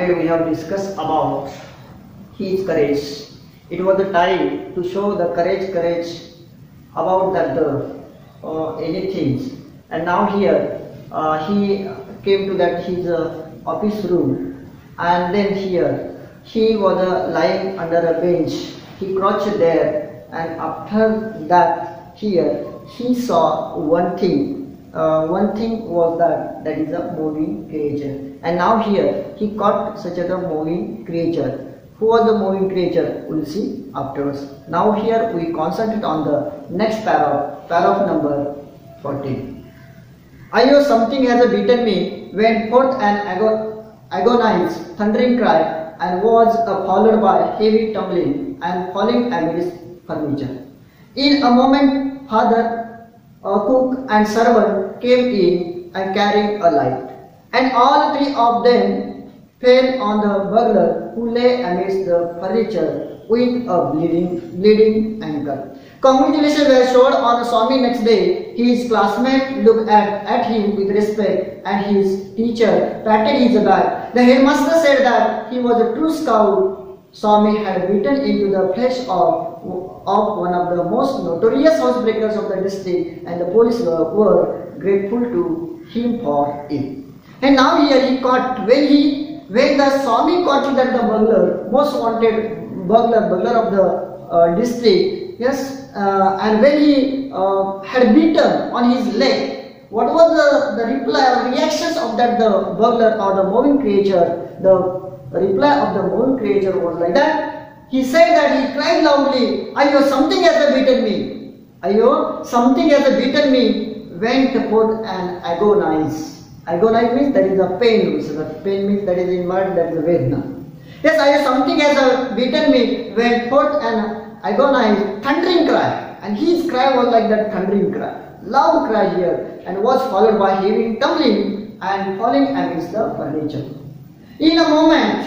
started, we have discussed about his courage. It was the time to show the courage about that anything. And now here he came to that his office room, and then here he was lying under a bench. He crouched there, and after that here he saw one thing. One thing was that is a moving creature. And now here he caught such a moving creature. Who was the moving creature? We will see afterwards. Now here we concentrate on the next paragraph number 14. I know something has beaten me, went forth an agonized thundering cry, and was followed by heavy tumbling and falling amidst furniture. In a moment, father, cook and servant came in and carried a light, and all three of them fell on the burglar, who lay amidst the furniture with a bleeding ankle. Congratulations were showered on Swami next day. His classmates looked at him with respect, and his teacher patted his back. The headmaster said that he was a true scout. Swami had beaten into the flesh of one of the most notorious housebreakers of the district, and the police were grateful to him for it. And now here he caught, when the Swami caught that the burglar, most wanted burglar of the district, yes, and when he had beaten on his leg, what was the reply or reactions of that the burglar or the moving creature? The reply of the moving creature was like that. He said that he cried loudly, "Ayo, something has beaten me. Ayo, something has beaten me." Went forth and agonized. Agonize means that is a pain. So the pain means that is in word, that is a vedna. Yes, ayo, something has beaten me. Went forth and agonized, thundering cry. And his cry was like that thundering cry, loud cry here, and was followed by heavy tumbling and falling amidst the furniture. In a moment,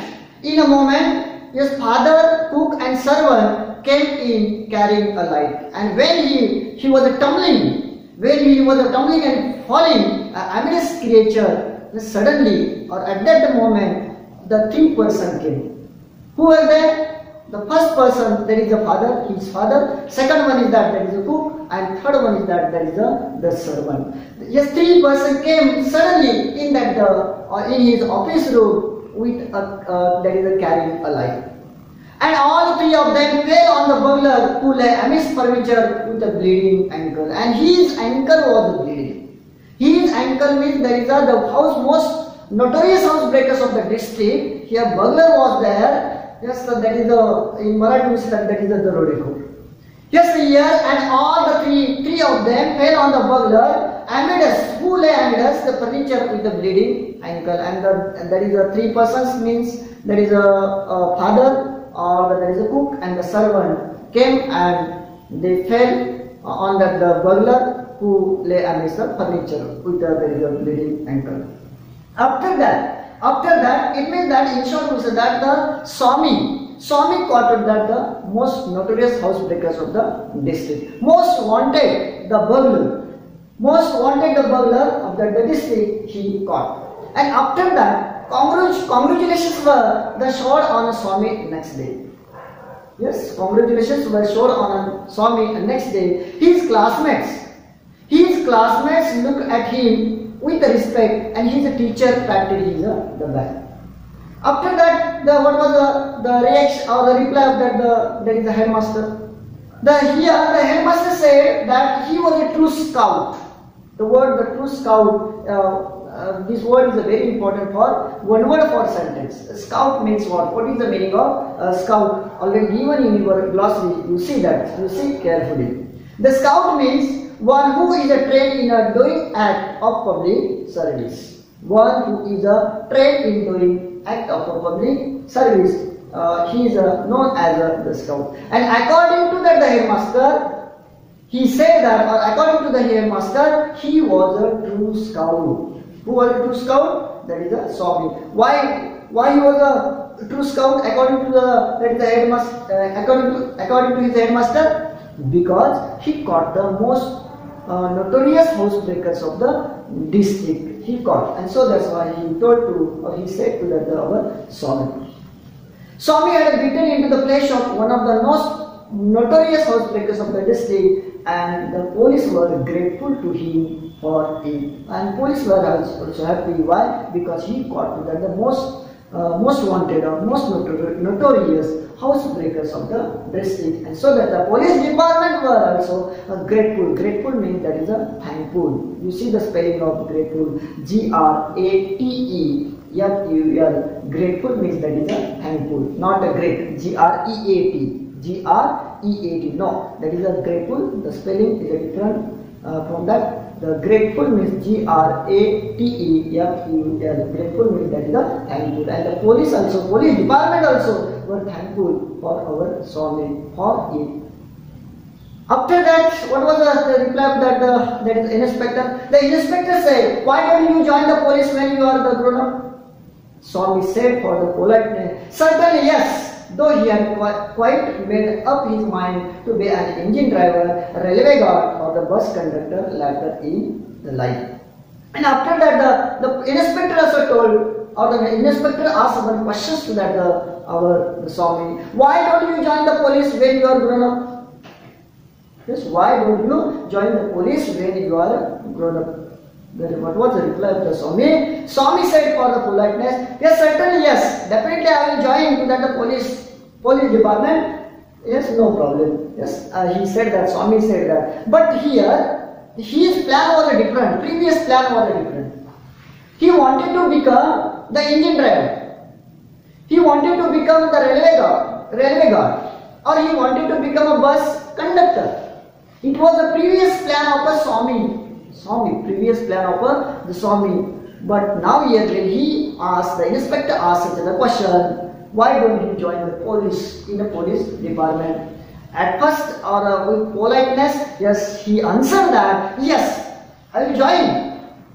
his father, cook and servant came in carrying a light. And when he was tumbling, and falling amidst creature, suddenly or at that moment, the three persons came. Who were there? The first person, that is the father, his father. Second one is that is the cook, and third one is that is the servant. Yes, three persons came suddenly in that in his office room with that is carrying a light. And all three of them fell on the burglar, who lay amidst furniture with a bleeding ankle. And his ankle was bleeding. His ankle means that is the most notorious housebreakers of the district. Here burglar was there. Yes, that is in Marathi we say that is the Rodeko. Yes, here, and all the three of them fell on the burglar amidst, who lay amidst the furniture with the bleeding ankle. And that is the three persons means that is a father, or that is a cook, and the servant came and they fell on the burglar, who lay amidst the furniture with the bleeding ankle. After that, it means that in short we say that the Swami caught that the most notorious housebreakers of the district, most wanted the burglar of the district he caught. And after that, congratulations were showered on Swami next day. Yes, congratulations were showered on Swami next day. His classmates looked at him with respect, and his teacher patted his the back. After that, what was the reaction or the reply of that is the headmaster? The headmaster said that he was a true scout. The word the true scout, this word is very important for one word for sentence. Scout means what? What is the meaning of scout? Already given in your glossary. You see that. You see carefully. The scout means one who is trained in a doing act of public service. One who is trained in doing act of public service. He is known as the scout. And according to that the headmaster, he said that, or according to the headmaster, he was a true scout. Who was a true scout? That is a Swami. Why he was a true scout according to the headmaster? According to his headmaster, because he caught the most notorious housebreakers of the district. he caught, and so that's why he told to, or he said to that our Swami. Swami had beaten into the flesh of one of the most notorious housebreakers of the district, and the police were grateful to him for it. And police were also happy. Why? Because he caught that the most wanted or most notorious housebreakers of the district, and so that the police department were also grateful. Grateful means that is a thankful. You see the spelling of grateful, G-R-A-T-E-F-U-L. Grateful means that is a thankful, not a great, G-R-E-A-T, G-R-E-A-T. No, that is a grateful. The spelling is a different from that. The grateful means G-R-A-T-E-F-U-L. Grateful means that is a thankful. And the police department also were thankful for our Swami for it. After that, what was the reply of that is inspector? The inspector said, "Why don't you join the police when you are the grown up?" Swami said for the politeness, "Certainly yes." Though he had quite made up his mind to be an engine driver, railway guard, or the bus conductor later in the life. And after that, the inspector also told, or the inspector asked one question to that our Swami, "Why don't you join the police when you are grown up?" Yes, why don't you join the police when you are grown up? What was the reply of the Swami? Swami said for the politeness, "Yes, certainly yes. Definitely I will join to that the police department. Yes, no problem." Yes, he said that, Swami said that. But here, his plan was different. Previous plan was different. He wanted to become the engine driver. He wanted to become the railway guard, or he wanted to become a bus conductor. It was the previous plan of the Swami. Previous plan of the Swami. But now here when he asked, the inspector asked the question, "Why don't you join the police in the police department?" At first, or with politeness, yes, he answered that, "Yes, I will join."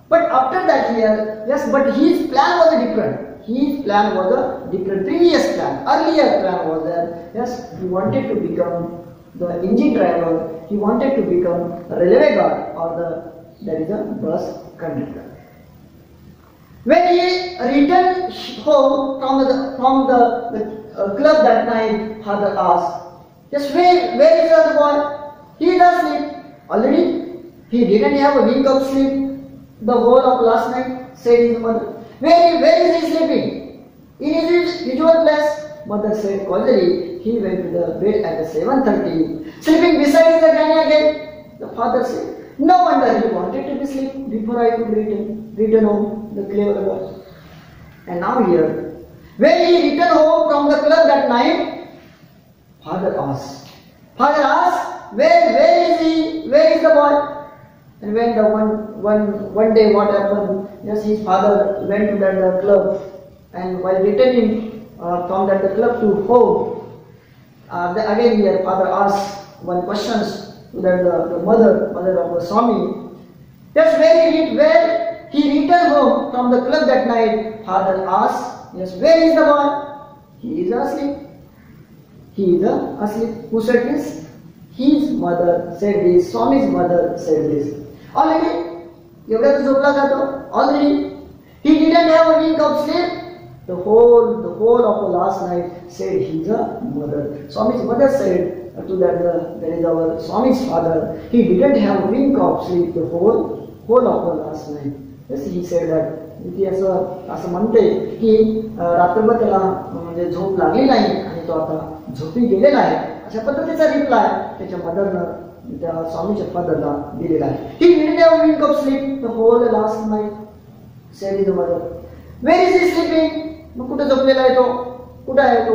But after that here, yes, but his plan was different. His plan was a different. Previous plan, earlier plan was that, yes, he wanted to become the engine driver. He wanted to become a railway guard, or that is a bus conductor. When he returned home from the club that night, father asked, "Yes, where is the boy? He does sleep already. He didn't have a wink of sleep the whole of last night," said his mother. Where is he sleeping? In his usual place." Mother said causally, "He went to the bed at 7:30, sleeping beside the granny again." The father said, "No wonder he wanted to be asleep before I could return home." The clever boy. And now here, when he returned home from the club that night, father asked, where is he? Where is the boy? And when the one day what happened? Yes, his father went to that club, and while returning from that the club to home, again here father asked one questions to that the mother of the Swami. Yes, where he returned home from the club that night, father asked, "Yes, where is the boy?" "He is asleep." "He is asleep." Who said this? His mother said this. Swami's mother said this. Already, already, he didn't have a wink of sleep. The whole of the last night, said his mother. Swami's mother said to that is our Swami's father. He didn't have a wink of sleep the whole of the last night. Yes, he said that. इथे असं म्हणते की रात्रभर त्याला म्हणजे झोप लागली नाही आणि तो आता झोपी गेलेला आहे, अशा पद्धतीचा रिप्लाय त्याच्या मदरनं त्या स्वामीच्या फादरला दिलेला आहे. He didn't have a wink of sleep the whole last night, said his mother. Where is he sleeping? मग कुठे झोपलेला आहे तो? कुठे आहे तो?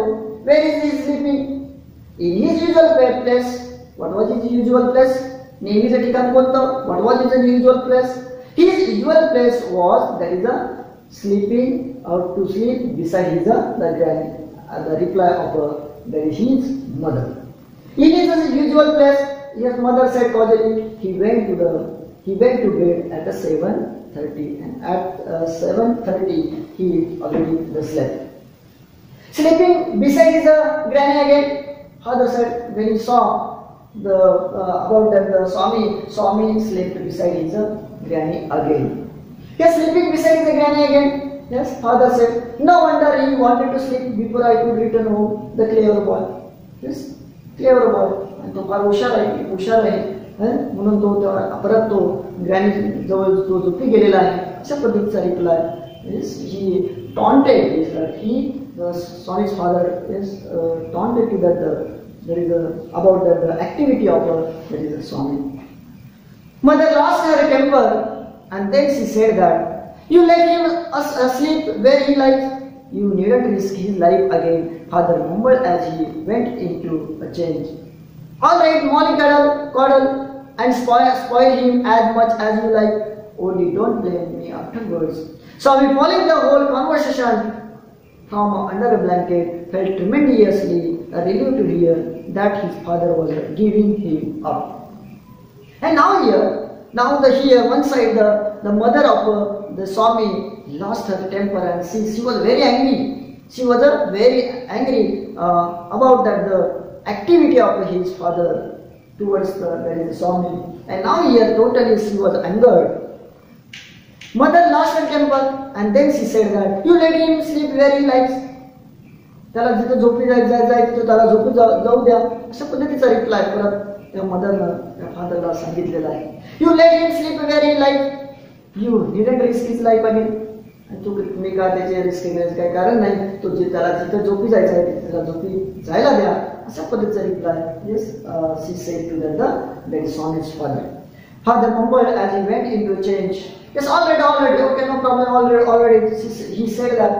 Where is he sleeping? In his usual place. What was his usual place? नेहमीचं ठिकाण कोणतं? What was his usual place? His usual place was sleeping or to sleep beside his the granny. The reply of his mother. In his usual place, his mother said causally, he went to bed at 7:30, and at 7:30 he already slept. Sleeping beside his granny again. Father said when he saw about that Swami slept beside his granny again. Yes, sleeping beside the granny again. Yes, father said, no wonder he wanted to sleep before I could return home. The clever boy. Yes, clever boy. And तो फार हुशार आहे. म्हणून तो परत तो granny जवळ तो झोपी गेलेला आहे. अशा पद्धतीचा reply. Yes, he taunted. Yes, the Sonny's father is taunted to that there is about the activity of that is a Swami. Mother lost her temper and then she said that you let him sleep where he likes. You needn't risk his life again. Father mumbled as he went into a change. All right, Molly coddle and spoil him as much as you like. Only don't blame me afterwards. Swami, following the whole conversation from under a blanket, felt tremendously relieved to hear that his father was giving him up. And now here, one side, the mother of the Swami lost her temper and she was very angry. She was very angry about that the activity of his father towards the Swami. And now here, totally she was angered. Mother lost her temper and then she said that you let him sleep where he likes. त्याला जिथे झोपी जायचं त्याला झोपी जाऊ द्या अशा पद्धतीचा रिप्लाय परत त्या मदरनं त्या फादरला सांगितलेला आहे. You let him sleep where he like. You didn't risk his life again. आणि तुम्ही का त्याचे रिस्क घेण्याचं काही कारण नाही. तो जे त्याला जिथे झोपी जायचं आहे त्याला झोपी जायला द्या अशा पद्धतीचा reply. Yes, she said to that Swami's father. Father mumbled as he went into change. Yes, already, okay, no problem, already. He said that.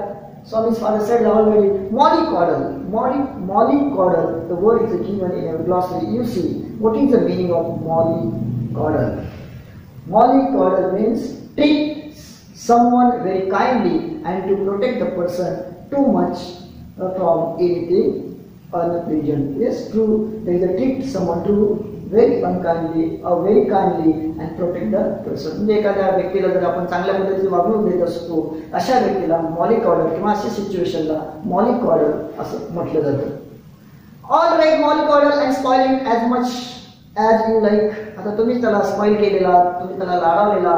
Swami's father said already. Mollycoddle. The word is given in a glossary. You see, what is the meaning of mollycoddle? Mollycoddle means treat someone very kindly and to protect the person too much from anything unpleasant. Yes, true. There is a treat someone to very unkindly or very kindly and protect the person. म्हणजे एखाद्या व्यक्तीला जर आपण चांगल्या पद्धतीने वागणूक देत असतो अशा व्यक्तीला mollycoddle किंवा अशा सिच्युएशनला mollycoddle असं म्हटलं जातं. All right, mollycoddle and spoil him as much as you like. आता तुम्ही त्याला स्पॉइल केलेला, तुम्ही त्याला लाडवलेला,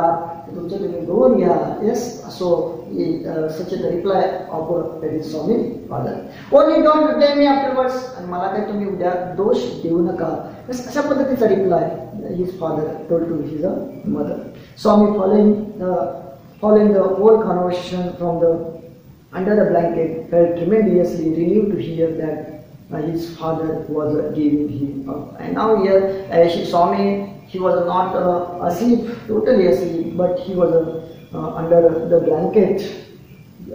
तुमचं तुम्ही बघून घ्या. Yes, so such a reply of that is Swami father. Only don't blame me afterwards. आणि मला काही तुम्ही उद्या दोष देऊ नका. अशा पद्धतीचा reply his father told to his mother. Swami following the whole conversation from the under the blanket felt tremendously relieved to hear that his father was giving him up. And now here Swami, he was not asleep, totally asleep, but he was under the blanket,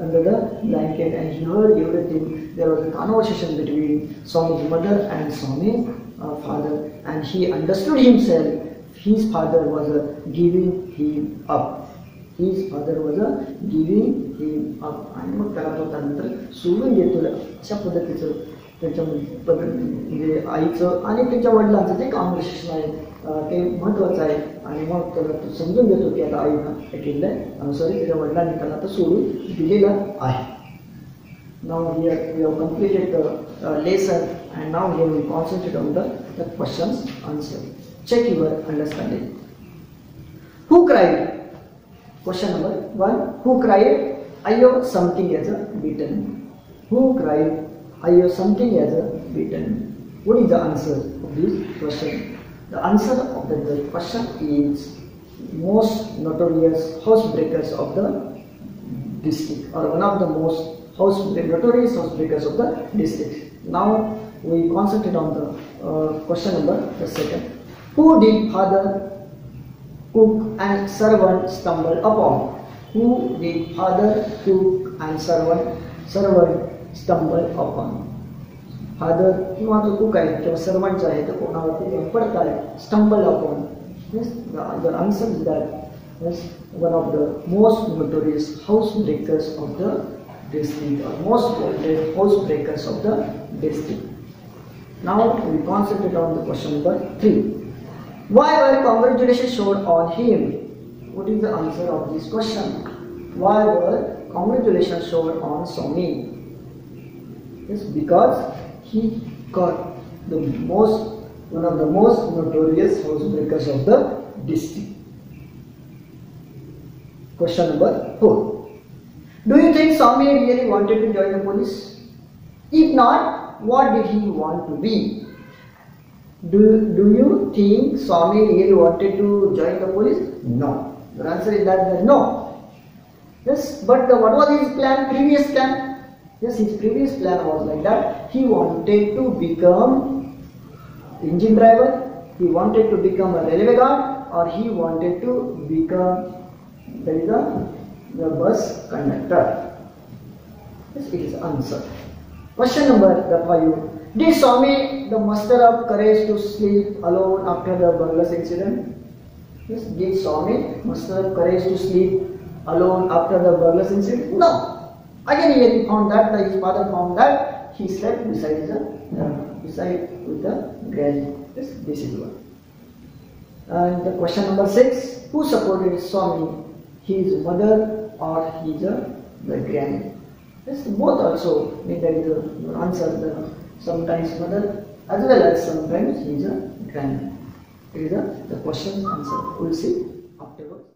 and he heard everything. There was a conversation between Swami's mother and Swami's father, and he understood himself. His father was giving him up. His father was giving him up. आणि मग त्याला तो त्यानंतर सोडून घेतो. अशा पद्धतीचं त्याच्यामध्ये म्हणजे आईचं आणि त्यांच्या वडिलांचं ते कॉन्व्हर्सेशन आहे, ते महत्त्वाचं आहे. आणि मग त्याला तो समजून घेतो की आता आईनं हे केलं आहे, सॉरी त्याच्या वडिलांनी त्याला आता सोडून दिलेलं आहे. Now here we have completed the lesson and now here we concentrate on the questions answer. Check your understanding. Who cried? Question number 1. Who cried? Ayo something as a beaten. Who cried? Ayo something as a beaten. What is the answer of this question? The answer of the question is most notorious housebreakers of the district, or one of the most notorious housebreakers of the district. Now we concentrate on the question number the second. Who did father, cook and servant stumble upon? Who did father, cook and servant stumble upon? Father किंवा जो cook आहे किंवा servant जो आहे तो कोणावरती पडताय, stumble upon. Yes, the answer is that is one of the most notorious housebreakers of the district, or most wanted housebreakers of the district. Now we concentrate on the question number 3. Why were congratulations showered on him? What is the answer of this question? Why were congratulations showered on Swami? Yes, because he got one of the most notorious housebreakers of the district. Question number 4. Do you think Swami really wanted to join the police? If not, what did he want to be? Do you think Swami really wanted to join the police? No. The answer is that no. Yes, but what was his plan? Previous plan? Yes, his previous plan was like that. He wanted to become engine driver. He wanted to become a railway guard, or he wanted to become the bus conductor. Yes, it is answered. Question number 5. Did Swami muster up courage to sleep alone after the burglars incident? Yes, did Swami muster up courage to sleep alone after the burglars incident? No. Again, here he found that his father found that he slept beside with the granny. Yes, this is one. And the question number 6. Who supported Swami? His mother or the granny? Yes, both also mean that is the answer. Sometimes mother as well as sometimes he is a granny. It is the question answer. We will see afterwards.